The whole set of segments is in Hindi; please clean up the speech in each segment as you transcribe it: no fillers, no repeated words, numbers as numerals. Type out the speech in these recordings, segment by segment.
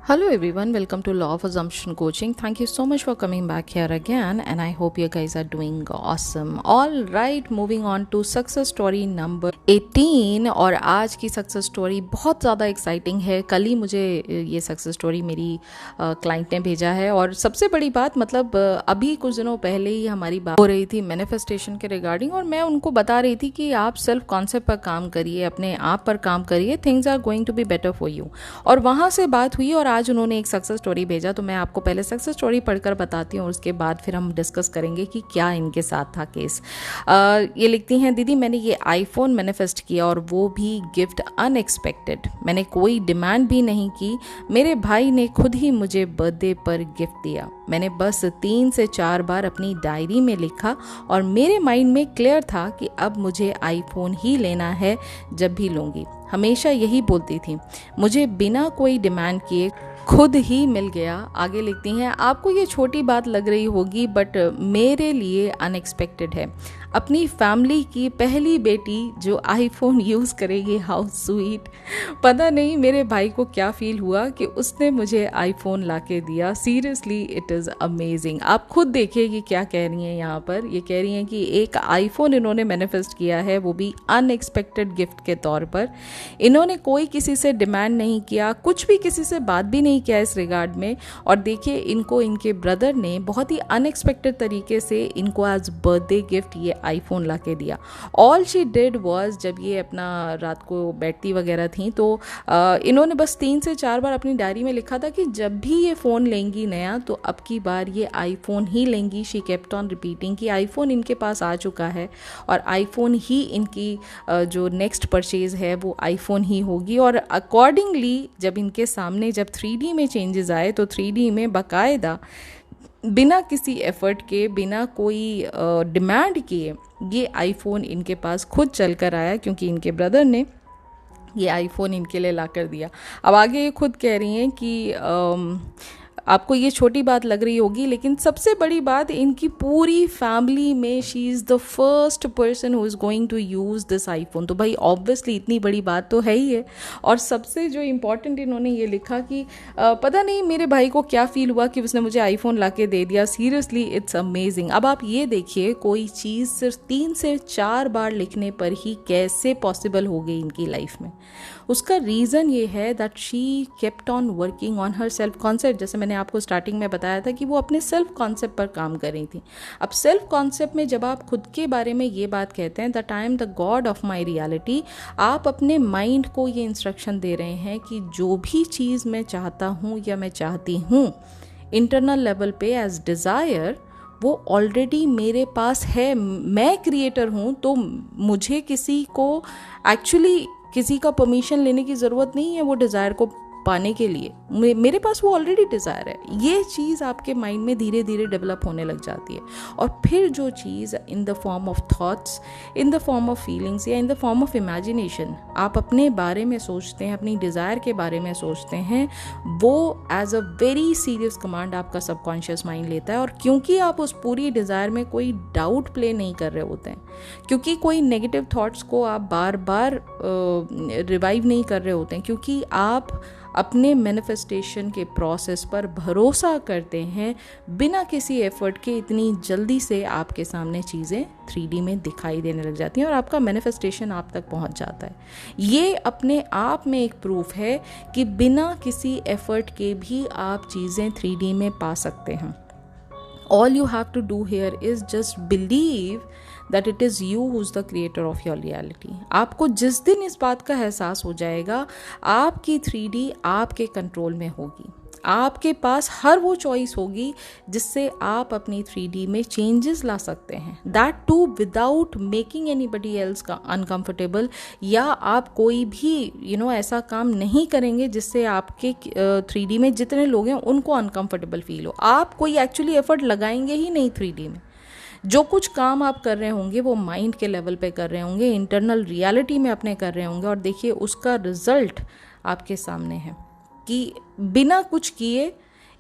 Hello everyone, welcome to Law of Assumption Coaching. Thank you so much for coming back here again, and I hope you guys are doing awesome. All right, moving on to success story number 18. और आज की सक्सेस स्टोरी बहुत ज़्यादा एक्साइटिंग है. कल ही मुझे ये सक्सेस स्टोरी मेरी क्लाइंट ने भेजा है, और सबसे बड़ी बात मतलब अभी कुछ दिनों पहले ही हमारी बात हो रही थी मैनिफेस्टेशन के रिगार्डिंग, और मैं उनको बता रही थी कि आप सेल्फ कॉन्सेप्ट पर काम करिए, अपने आप पर काम करिए, things are going to be better for you. और वहाँ से बात हुई और आज उन्होंने एक सक्सेस स्टोरी भेजा. तो मैं आपको पहले सक्सेस स्टोरी पढ़कर बताती हूँ और उसके बाद फिर हम डिस्कस करेंगे कि क्या इनके साथ था केस. ये लिखती हैं, दीदी मैंने ये आईफोन मैनिफेस्ट किया और वो भी गिफ्ट अनएक्सपेक्टेड. मैंने कोई डिमांड भी नहीं की, मेरे भाई ने खुद ही मुझे बर्थडे पर गिफ्ट दिया. मैंने बस 3 से 4 बार अपनी डायरी में लिखा और मेरे माइंड में क्लियर था कि अब मुझे आईफोन ही लेना है जब भी लूँगी. हमेशा यही बोलती थी. मुझे बिना कोई डिमांड किए खुद ही मिल गया. आगे लिखती हैं, आपको ये छोटी बात लग रही होगी बट मेरे लिए अनएक्सपेक्टेड है. अपनी फैमिली की पहली बेटी जो आईफोन यूज़ करेगी. How sweet. पता नहीं मेरे भाई को क्या फील हुआ कि उसने मुझे आईफोन ला के दिया. Seriously it is amazing. आप खुद देखिए कि क्या कह रही हैं यहाँ पर. ये कह रही हैं कि एक आईफोन इन्होंने मैनिफेस्ट किया है, वो भी अनएक्सपेक्टेड गिफ्ट के तौर पर. इन्होंने कोई किसी से डिमांड नहीं किया, कुछ भी किसी से बात भी नहीं किया इस रिगार्ड में. और देखिए इनको इनके ब्रदर ने बहुत ही अनएक्सपेक्टेड तरीके से इनको एज बर्थडे गिफ्ट ये आईफोन ला के दिया. ऑल शी डिड वॉज, जब ये अपना रात को बैठती वगैरह थी तो इन्होंने बस 3 से 4 बार अपनी डायरी में लिखा था कि जब भी ये फ़ोन लेंगी नया तो अब की बार ये आईफोन ही लेंगी. शी केप्ट ऑन रिपीटिंग कि आईफोन इनके पास आ चुका है और आईफोन ही इनकी जो नेक्स्ट परचेज़ है वो आईफोन ही होगी. और अकॉर्डिंगली जब इनके सामने जब 3D में चेंजेस आए तो 3D में बाकायदा बिना किसी एफर्ट के, बिना कोई डिमांड किए ये आईफोन इनके पास खुद चल कर आया, क्योंकि इनके ब्रदर ने ये आईफोन इनके लिए ला कर दिया. अब आगे ये खुद कह रही हैं कि आपको ये छोटी बात लग रही होगी लेकिन सबसे बड़ी बात, इनकी पूरी फैमिली में she is the first person who is going to use this iPhone. तो भाई ऑब्वियसली इतनी बड़ी बात तो है ही है. और सबसे जो इम्पॉर्टेंट इन्होंने ये लिखा कि पता नहीं मेरे भाई को क्या फील हुआ कि उसने मुझे आईफोन ला के दे दिया. Seriously it's amazing. अब आप ये देखिए कोई चीज़ सिर्फ 3 से 4 बार लिखने पर ही कैसे पॉसिबल हो गई इनकी लाइफ में. उसका रीज़न ये है that she kept on working on her self concept. जैसे मैंने आपको स्टार्टिंग में बताया था कि वो अपने सेल्फ कॉन्सेप्ट पर काम कर रही थी. अब सेल्फ कॉन्सेप्ट में जब आप खुद के बारे में ये बात कहते हैं that I am the God of my reality, आप अपने माइंड को ये इंस्ट्रक्शन दे रहे हैं कि जो भी चीज़ मैं चाहता हूँ या मैं चाहती हूँ इंटरनल लेवल पे एज डिज़ायर, वो ऑलरेडी मेरे पास है. मैं क्रिएटर हूँ तो मुझे किसी को एक्चुअली किसी का परमिशन लेने की ज़रूरत नहीं है वो डिज़ायर को पाने के लिए. मेरे पास वो ऑलरेडी डिज़ायर है. ये चीज़ आपके माइंड में धीरे धीरे डेवलप होने लग जाती है. और फिर जो चीज़ in the form of thoughts, in the form of feelings या in the form of imagination आप अपने बारे में सोचते हैं, अपनी डिज़ायर के बारे में सोचते हैं, वो as a very serious command आपका सबकॉन्शियस माइंड लेता है. और क्योंकि आप उस पूरी डिज़ायर में कोई डाउट प्ले नहीं कर रहे होते हैं, क्योंकि कोई नेगेटिव थॉट्स को आप बार बार रिवाइव नहीं कर रहे होते हैं, क्योंकि आप अपने मैनिफेस्टेशन के प्रोसेस पर भरोसा करते हैं, बिना किसी एफर्ट के इतनी जल्दी से आपके सामने चीज़ें 3D में दिखाई देने लग जाती हैं और आपका मैनिफेस्टेशन आप तक पहुंच जाता है. ये अपने आप में एक प्रूफ है कि बिना किसी एफर्ट के भी आप चीज़ें 3D में पा सकते हैं. All you have to do here is just believe that it is you who's the creator of your reality. आपको जिस दिन इस बात का एहसास हो जाएगा आपकी 3D आपके कंट्रोल में होगी, आपके पास हर वो चॉइस होगी जिससे आप अपनी 3D में चेंजेस ला सकते हैं. That too without making anybody else का अनकंफर्टेबल, या आप कोई भी ऐसा काम नहीं करेंगे जिससे आपके 3D में जितने लोग हैं उनको अनकंफर्टेबल फील हो. आप कोई एक्चुअली एफर्ट लगाएंगे ही नहीं 3D में. जो कुछ काम आप कर रहे होंगे वो माइंड के लेवल पे कर रहे होंगे, इंटरनल रियलिटी में अपने कर रहे होंगे. और देखिए उसका रिजल्ट आपके सामने है कि बिना कुछ किए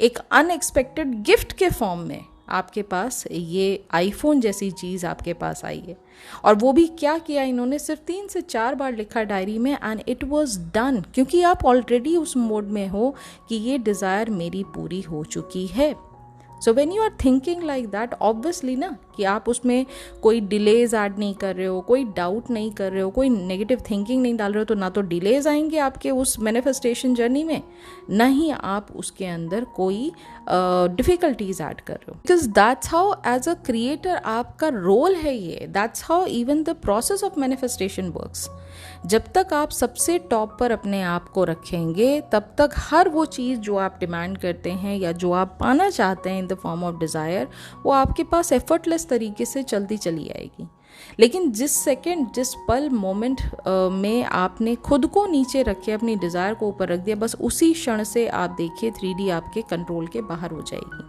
एक अनएक्सपेक्टेड गिफ्ट के फॉर्म में आपके पास ये आईफोन जैसी चीज़ आपके पास आई है। और वो भी क्या किया इन्होंने, सिर्फ 3 से 4 बार लिखा डायरी में एंड इट वाज डन, क्योंकि आप ऑलरेडी उस मोड में हो कि ये डिज़ायर मेरी पूरी हो चुकी है। So when you are thinking like that, obviously ना कि आप उसमें कोई डिलेज ऐड नहीं कर रहे हो, कोई डाउट नहीं कर रहे हो, कोई नेगेटिव थिंकिंग नहीं डाल रहे हो, तो ना तो डिलेज आएंगे आपके उस मैनिफेस्टेशन जर्नी में, ना ही आप उसके अंदर कोई डिफ़िकल्टीज ऐड कर रहे हो। Because that's how as a creator आपका रोल है ये, that's how even the process of manifestation works. जब तक आप सबसे टॉप पर अपने आप को रखेंगे, तब तक हर वो चीज़ जो आप डिमांड करते हैं या जो आप पाना चाहते हैं इन द फॉर्म ऑफ डिज़ायर, वो आपके पास एफर्टलेस तरीके से चलती चली आएगी। लेकिन जिस सेकंड, जिस पल, मोमेंट में आपने खुद को नीचे रखे, अपनी डिज़ायर को ऊपर रख दिया, बस उसी क्षण से आप देखिए 3D आपके कंट्रोल के बाहर हो जाएगी।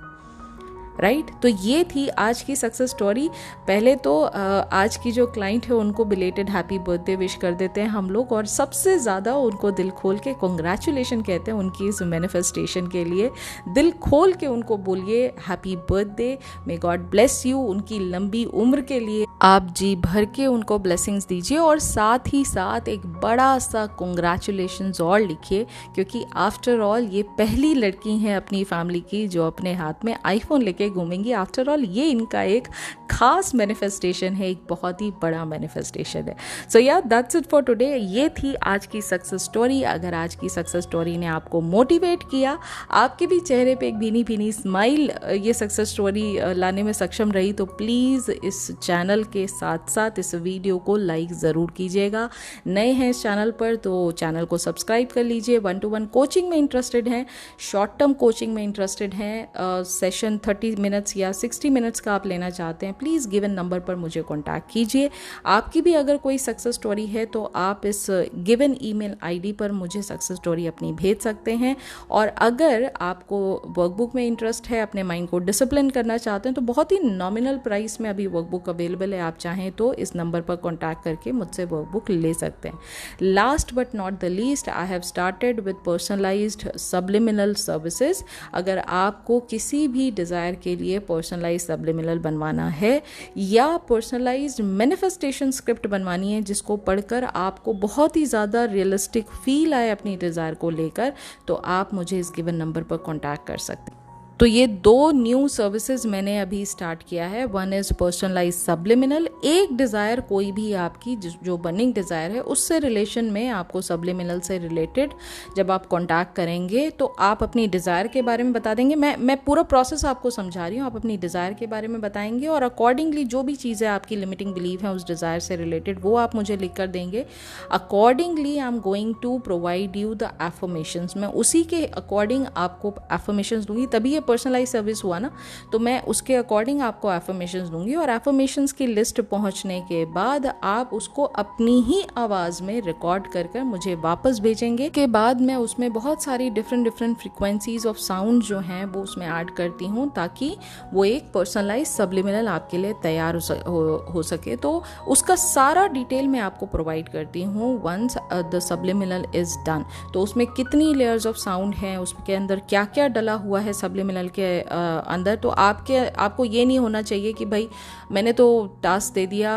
राइट तो ये थी आज की सक्सेस स्टोरी। पहले तो आज की जो क्लाइंट है उनको बिलेटेड हैप्पी बर्थडे विश कर देते हैं हम लोग, और सबसे ज़्यादा उनको दिल खोल के कॉन्ग्रेचुलेशन कहते हैं उनकी इस मैनिफेस्टेशन के लिए। दिल खोल के उनको बोलिए happy birthday, may God bless you, उनकी लंबी उम्र के लिए आप जी भर के उनको ब्लेसिंग्स दीजिए, और साथ ही साथ एक बड़ा सा कॉन्ग्रेचुलेशंस और लिखिए, क्योंकि आफ्टर ऑल ये पहली लड़की हैं अपनी फैमिली की जो अपने हाथ में आईफोन लेके घूमेंगी। आफ्टर ऑल ये इनका एक खास मैनिफेस्टेशन है, एक बहुत ही बड़ा मैनिफेस्टेशन है। सो या दैट्स इट फॉर टुडे। ये थी आज की सक्सेस स्टोरी। अगर आज की सक्सेस स्टोरी ने आपको मोटिवेट किया, आपके भी चेहरे पे एक भीनी भीनी स्माइल ये सक्सेस स्टोरी लाने में सक्षम रही, तो प्लीज़ इस चैनल के साथ साथ इस वीडियो को लाइक ज़रूर कीजिएगा। नए हैं इस चैनल पर तो चैनल को सब्सक्राइब कर लीजिए। 1-to-1 कोचिंग में इंटरेस्टेड हैं, शॉर्ट टर्म कोचिंग में इंटरेस्टेड हैं, सेशन 30 मिनट्स या 60 मिनट्स का आप लेना चाहते हैं, प्लीज़ गिवन नंबर पर मुझे कॉन्टैक्ट कीजिए। आपकी भी अगर कोई सक्सेस स्टोरी है तो आप इस गिवन ईमेल आईडी पर मुझे सक्सेस स्टोरी अपनी भेज सकते हैं। और अगर आपको वर्कबुक में इंटरेस्ट है, अपने माइंड को डिसिप्लिन करना चाहते हैं, तो बहुत ही नॉमिनल प्राइस में अभी वर्कबुक अवेलेबल है। आप चाहें तो इस नंबर पर कॉन्टैक्ट करके मुझसे वर्कबुक ले सकते हैं। Last but not the least, I have started with personalised subliminal services. अगर आपको किसी भी डिज़ायर के लिए पर्सनलाइज सब्लिमिनल बनवाना है या पर्सनलाइज्ड मैनिफेस्टेशन स्क्रिप्ट बनवानी है जिसको पढ़कर आपको बहुत ही ज़्यादा रियलिस्टिक फील आए अपनी डिज़ायर को लेकर, तो आप मुझे इस गिवन नंबर पर कॉन्टैक्ट कर सकते हैं। तो ये 2 न्यू सर्विसेज मैंने अभी स्टार्ट किया है। One is personalise subliminal. एक डिज़ायर कोई भी आपकी जो बर्निंग डिज़ायर है उससे रिलेशन में आपको सब्लिमिनल से रिलेटेड जब आप कॉन्टैक्ट करेंगे तो आप अपनी डिज़ायर के बारे में बता देंगे। मैं पूरा प्रोसेस आपको समझा रही हूँ। आप अपनी डिज़ायर के बारे में बताएंगे और अकॉर्डिंगली जो भी चीज़ें आपकी लिमिटिंग बिलीव है उस डिज़ायर से रिलेटेड वो आप मुझे लिख कर देंगे। Accordingly I am going to provide you the affirmations. मैं उसी के अकॉर्डिंग आपको एफर्मेशंस दूंगी, तभी ये पर्सनलाइज सर्विस हुआ ना, तो मैं उसके अकॉर्डिंग आपको एफर्मेशंस दूंगी। और एफर्मेशंस की लिस्ट पहुंचने के बाद आप उसको अपनी ही आवाज़ में रिकॉर्ड कर कर मुझे वापस भेजेंगे। के बाद मैं उसमें बहुत सारी डिफरेंट फ्रीक्वेंसीज ऑफ साउंड जो हैं वो उसमें ऐड करती हूँ ताकि वो एक पर्सनलाइज सब्लिमिनल आपके लिए तैयार हो सके। तो उसका सारा डिटेल मैं आपको प्रोवाइड करती हूँ once the subliminal is done. तो उसमें कितनी लेयर्स ऑफ साउंड हैं, उसके अंदर क्या क्या डला हुआ है सब्लिमिनल के अंदर। तो आपको ये नहीं होना चाहिए कि भाई मैंने तो टास्क दे दिया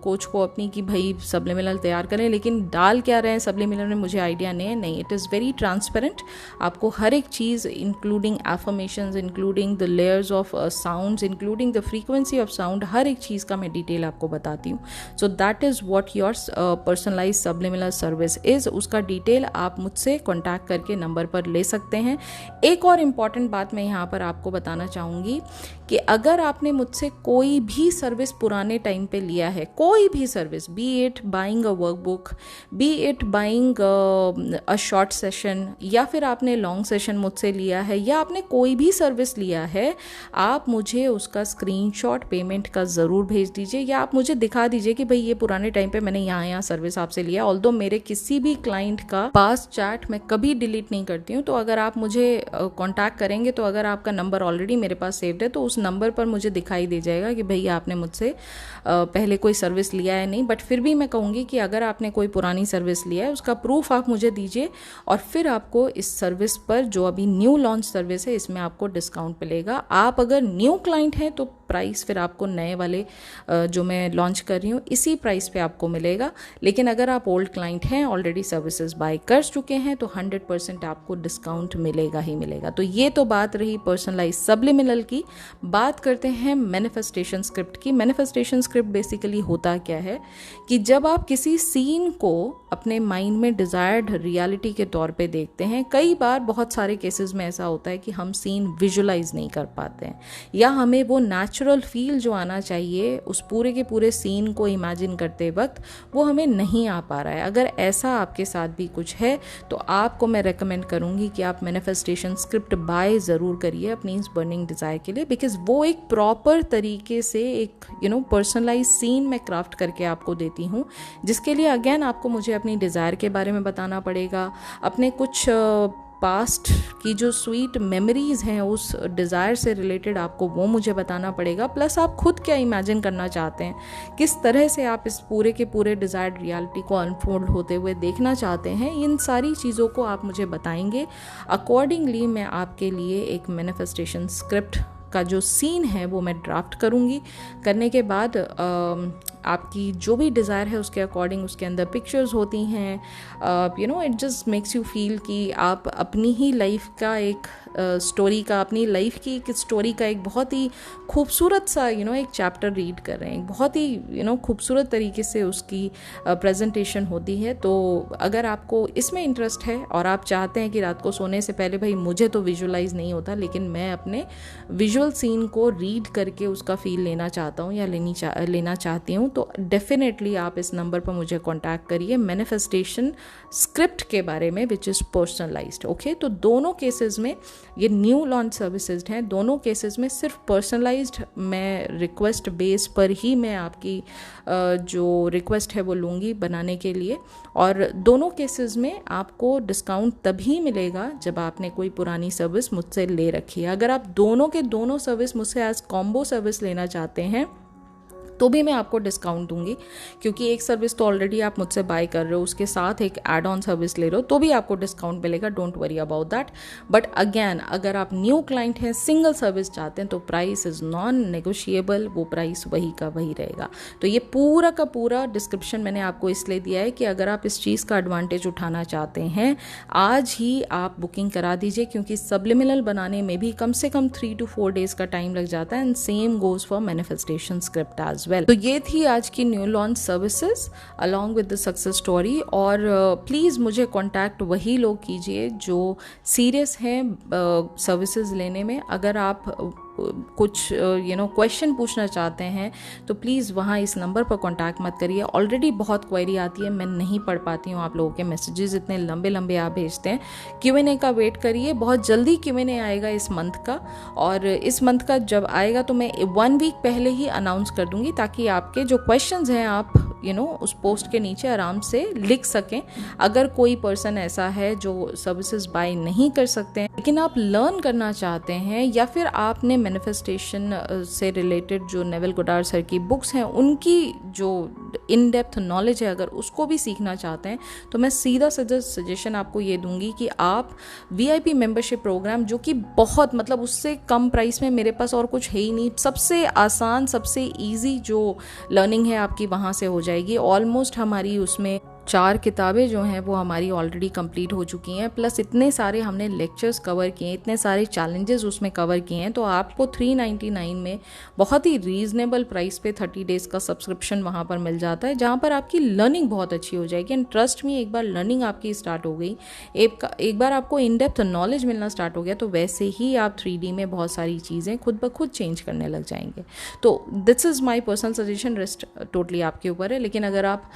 कोच को अपनी कि भाई सब्लिमिनल तैयार करें, लेकिन डाल क्या रहे हैं सब्लिमिनल में मुझे आइडिया नहीं है। नहीं, इट इज़ वेरी ट्रांसपेरेंट। आपको हर एक चीज़ including affirmations, including the layers of sounds, including the frequency of sound, हर एक चीज़ का मैं डिटेल आपको बताती हूँ। So that is what your personalise subliminal service is. उसका डिटेल आप मुझसे कॉन्टैक्ट करके नंबर पर ले सकते हैं। एक और इम्पॉर्टेंट बात मैं यहाँ पर आपको बताना चाहूँगी कि अगर आपने मुझसे कोई भी सर्विस पुराने टाइम पे लिया है, कोई भी service, B it buying a workbook, B it buying a short session, या फिर आपने लॉन्ग सेशन मुझसे लिया है, या आपने कोई भी सर्विस लिया है, आप मुझे उसका स्क्रीनशॉट पेमेंट का ज़रूर भेज दीजिए, या आप मुझे दिखा दीजिए कि भाई ये पुराने टाइम पे मैंने यहाँ सर्विस आपसे लिया। ऑल्दो मेरे किसी भी क्लाइंट का पास चैट मैं कभी डिलीट नहीं करती हूँ, तो अगर आप मुझे कॉन्टैक्ट करेंगे तो अगर अगर आपका नंबर ऑलरेडी मेरे पास सेव्ड है तो उस नंबर पर मुझे दिखाई दे जाएगा कि भैया आपने मुझसे पहले कोई सर्विस लिया है नहीं। बट फिर भी मैं कहूँगी कि अगर आपने कोई पुरानी सर्विस लिया है उसका प्रूफ आप मुझे दीजिए, और फिर आपको इस सर्विस पर जो अभी न्यू लॉन्च सर्विस है इसमें आपको डिस्काउंट मिलेगा। आप अगर न्यू क्लाइंट हैं तो प्राइस फिर आपको नए वाले जो मैं लॉन्च कर रही हूँ इसी प्राइस पे आपको मिलेगा। लेकिन अगर आप ओल्ड क्लाइंट हैं, ऑलरेडी सर्विसेज बाय कर चुके हैं, तो 100% आपको डिस्काउंट मिलेगा ही मिलेगा। तो ये तो बात रही पर्सनलाइज सब्लिमिनल की। बात करते हैं मैनिफेस्टेशन स्क्रिप्ट की। मैनिफेस्टेशन स्क्रिप्ट बेसिकली होता क्या है कि जब आप किसी सीन को अपने माइंड में डिजायर्ड रियलिटी के तौर पे देखते हैं, कई बार बहुत सारे केसेस में ऐसा होता है कि हम सीन विजुलाइज नहीं कर पाते हैं, या हमें वो नेचुरल फील जो आना चाहिए उस पूरे के पूरे सीन को इमेजिन करते वक्त वो हमें नहीं आ पा रहा है। अगर ऐसा आपके साथ भी कुछ है तो आपको मैं रेकमेंड करूंगी कि आप मैनिफेस्टेशन स्क्रिप्ट बाय ज़रूर करिए अपनी इस बर्निंग डिज़ायर के लिए, बिकॉज वो एक प्रॉपर तरीके से एक पर्सनलाइज सीन मैं क्राफ्ट करके आपको देती हूँ, जिसके लिए अगेन आपको मुझे अपनी डिज़ायर के बारे में बताना पड़ेगा, अपने कुछ पास्ट की जो स्वीट मेमोरीज हैं उस डिज़ायर से रिलेटेड आपको वो मुझे बताना पड़ेगा, प्लस आप खुद क्या इमेजिन करना चाहते हैं, किस तरह से आप इस पूरे के पूरे डिज़ायर्ड रियलिटी को अनफोल्ड होते हुए देखना चाहते हैं, इन सारी चीज़ों को आप मुझे बताएंगे। अकॉर्डिंगली मैं आपके लिए एक मैनिफेस्टेशन स्क्रिप्ट का जो सीन है वो मैं ड्राफ्ट करूँगी। करने के बाद आपकी जो भी डिज़ायर है उसके अकॉर्डिंग उसके अंदर पिक्चर्स होती हैं। It just makes you feel कि आप अपनी ही लाइफ का एक स्टोरी का, अपनी लाइफ की एक स्टोरी का एक बहुत ही खूबसूरत सा एक चैप्टर रीड कर रहे हैं। बहुत ही खूबसूरत तरीके से उसकी प्रेजेंटेशन होती है। तो अगर आपको इसमें इंटरेस्ट है और आप चाहते हैं कि रात को सोने से पहले, भाई मुझे तो विजुलाइज नहीं होता लेकिन मैं अपने विजुअल सीन को रीड करके उसका फील लेना चाहता हूँ या लेना चाहती हूँ, तो डेफिनेटली आप इस नंबर पर मुझे कॉन्टैक्ट करिए मैनिफेस्टेशन स्क्रिप्ट के बारे में, विच इज़ पर्सनलाइज्ड। ओके, तो दोनों केसेस में ये न्यू लॉन्च सर्विसेज हैं, दोनों केसेस में सिर्फ पर्सनलाइज्ड मैं रिक्वेस्ट बेस पर ही मैं आपकी जो रिक्वेस्ट है वो लूँगी बनाने के लिए। और दोनों केसेस में आपको डिस्काउंट तभी मिलेगा जब आपने कोई पुरानी सर्विस मुझसे ले रखी है। अगर आप दोनों के दोनों सर्विस मुझसे एज कॉम्बो सर्विस लेना चाहते हैं तो भी मैं आपको डिस्काउंट दूंगी, क्योंकि एक सर्विस तो ऑलरेडी आप मुझसे बाय कर रहे हो, उसके साथ एक एड ऑन सर्विस ले रहे हो तो भी आपको डिस्काउंट मिलेगा, don't worry about that. But again अगर आप न्यू क्लाइंट हैं, सिंगल सर्विस चाहते हैं, तो प्राइस इज़ नॉन नेगोशिएबल, वो प्राइस वही का वही रहेगा। तो ये पूरा का पूरा डिस्क्रिप्शन मैंने आपको इसलिए दिया है कि अगर आप इस चीज़ का एडवांटेज उठाना चाहते हैं आज ही आप बुकिंग करा दीजिए, क्योंकि सब्लिमिनल बनाने में भी कम से कम 3 to 4 days का टाइम लग जाता है, and same goes for manifestation script as well. तो ये थी आज की new launch services along with the success story. और प्लीज़ मुझे कांटेक्ट वही लोग कीजिए जो सीरियस हैं सर्विसेज लेने में। अगर आप कुछ क्वेश्चन पूछना चाहते हैं तो प्लीज़ वहाँ इस नंबर पर कांटेक्ट मत करिए। ऑलरेडी बहुत क्वेरी आती है, मैं नहीं पढ़ पाती हूँ आप लोगों के मैसेजेस, इतने लंबे लंबे आप भेजते हैं। Q&A का वेट करिए, बहुत जल्दी Q&A आएगा इस मंथ का, और इस मंथ का जब आएगा तो मैं 1 week पहले ही अनाउंस कर दूंगी, ताकि आपके जो क्वेश्चंस हैं आप उस पोस्ट के नीचे आराम से लिख सकें। अगर कोई पर्सन ऐसा है जो सर्विसेज बाय नहीं कर सकते हैं लेकिन आप लर्न करना चाहते हैं, या फिर आपने मैनिफेस्टेशन से रिलेटेड जो नेविल गोडार्ड सर की बुक्स हैं उनकी जो इन डेप्थ नॉलेज है अगर उसको भी सीखना चाहते हैं, तो मैं सीधा सजेशन आपको ये दूंगी कि आप VIP मेंबरशिप प्रोग्राम, जो कि बहुत उससे कम प्राइस में मेरे पास और कुछ है ही नहीं, सबसे आसान सबसे ईजी जो लर्निंग है आपकी वहाँ से हो जाएगी। ऑलमोस्ट हमारी उसमें 4 किताबें जो हैं वो हमारी ऑलरेडी कंप्लीट हो चुकी हैं, प्लस इतने सारे हमने लेक्चर्स कवर किए, इतने सारे चैलेंजेस उसमें कवर किए हैं। तो आपको 399 में बहुत ही रीजनेबल प्राइस पे 30 डेज का सब्सक्रिप्शन वहाँ पर मिल जाता है, जहाँ पर आपकी लर्निंग बहुत अच्छी हो जाएगी। एंड ट्रस्ट मी, एक बार लर्निंग आपकी स्टार्ट हो गई, एक बार आपको इन डेप्थ नॉलेज मिलना स्टार्ट हो गया, तो वैसे ही आप 3D में बहुत सारी चीज़ें खुद ब खुद चेंज करने लग जाएंगे। तो this is my personal suggestion, rest totally आपके ऊपर है। लेकिन अगर आप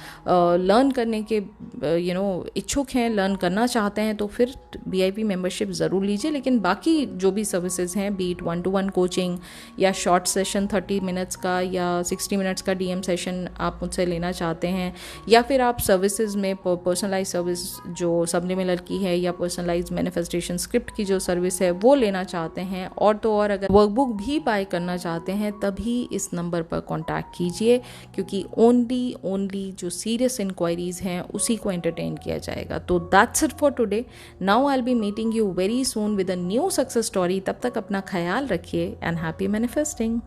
लर्न करने हैं कि इच्छुक हैं, लर्न करना चाहते हैं, तो फिर VIP मेंबरशिप ज़रूर लीजिए। लेकिन बाकी जो भी सर्विसेज हैं, बीट 1-to-1 कोचिंग या शॉर्ट सेशन 30 मिनट्स का या 60 मिनट्स का DM सेशन आप मुझसे लेना चाहते हैं, या फिर आप सर्विसेज में पर्सनलाइज सर्विस जो सबलिमिनल की है या पर्सनलाइज मैनिफेस्टेशन स्क्रिप्ट की जो सर्विस है वो लेना चाहते हैं, और तो और अगर वर्कबुक भी बाय करना चाहते हैं तभी इस नंबर पर कॉन्टैक्ट कीजिए, क्योंकि ओनली जो सीरियस इंक्वायरीज हैं उसी को एंटरटेन किया जाएगा। तो that's it for today. Now I will be meeting you very soon with a new success story. तब तक अपना ख्याल रखिए एंड हैप्पी मैनिफेस्टिंग।